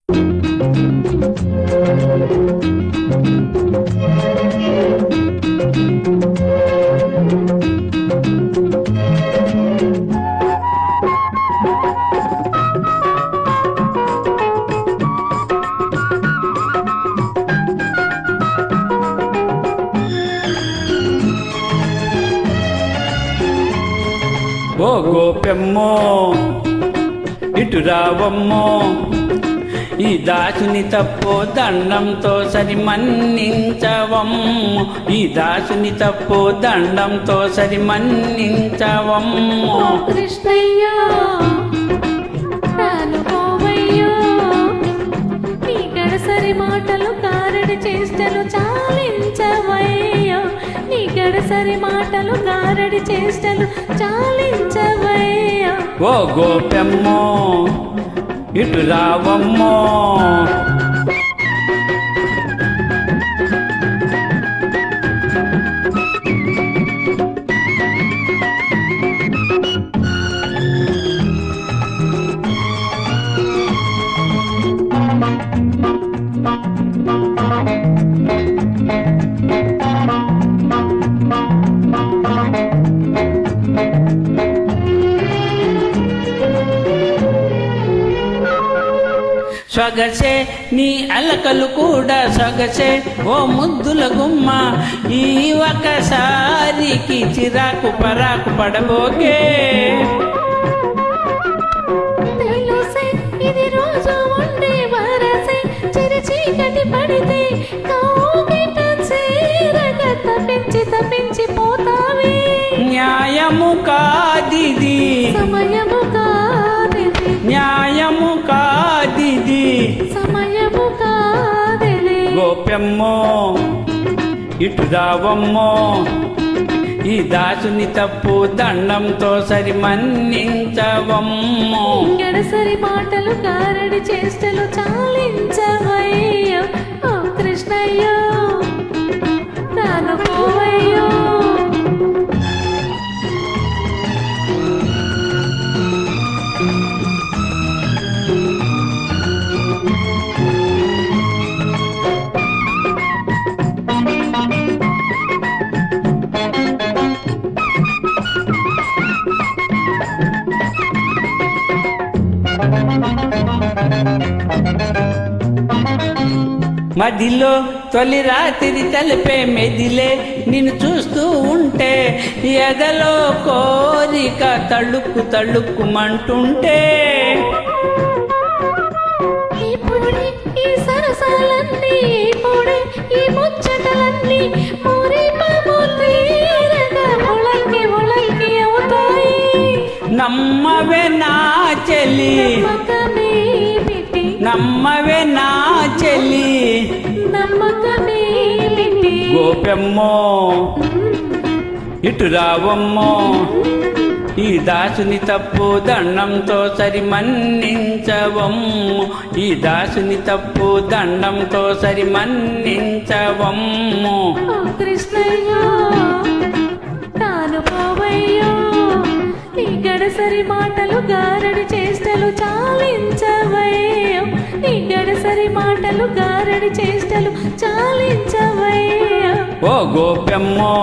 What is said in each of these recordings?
ఓ గోపెమ్మో ఇటు రావమ్మో, ఈ దాసుని తప్పు దండంతో సరి మన్నించవమ్ము, ఈ దాసుని తప్పు దండంతో సరి మన్నించవమ్ము. కృష్ణయ్యా రానుకోవయ్యో, నీ గడసరి మాటలు కారడి చేష్టలు చాలించవయ్యో, నీ గడసరి మాటలు కారడి చేష్టలు చాలించవయ్యో. ఓ గోపెమ్మో ఇటు రావమ్మో, సొగసే నీ అలకలు కూడా సొగసే ఓ ముద్దుల గుమ్మ, ఈ ఒకసారికి చిరాకు పరాకు పడబోకే. ఇది రోజు ఉండే వరసే, చీకటి పడితే కౌగిట చేరగ తప్పించి పోతావే. న్యాయము కాదిది, సమయము కాదిది, న్యాయము కాదిది, సమయము కాదిది. గోపెమ్మో ఇటు రావమ్మో, ఈ దాసుని తప్పు దండంతో సరి మన్నించవమ్ము. గడసరి మాటలు కారడి చేష్టలు చాలించవయ్యో. ఓ కృష్ణయ్యో రానుకోవయ్యో. మదిలో తొలి రాత్రి తలిపే మెదిలే, నిన్ను చూస్తూ ఉంటే ఎదలో కోరిక తళుక్కు తళుక్కుమంటుంటే. ఇప్పుడే ఈ సరసాలన్నీ, ఇప్పుడే ఈ ముచ్చటలన్నీ ముళకి అవుతాయి. నమ్మవే నా చెలి, నమ్మవే నా చెలి, గోపెమ్మో ఇటు రావమ్మో, ఈ దాసుని తప్పు దండంతో సరి మన్నించవమ్ము, ఈ దాసుని తప్పు దండంతో సరి మన్నించవమ్ము. కృష్ణయ్యో రానుకోవయ్యో, నీ గడసరి మాటలు గారడి చేష్టలు చాలించవయ్యో, నీ గడసరి మాటలు గారడి చేష్టలు చాలించవయ్యో. ఓ గోపెమ్మో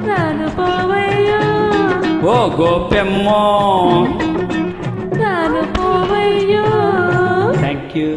రానుకోవయ్యో, ఓ గోపెమ్మో రానుకోవయ్యో. Thank you.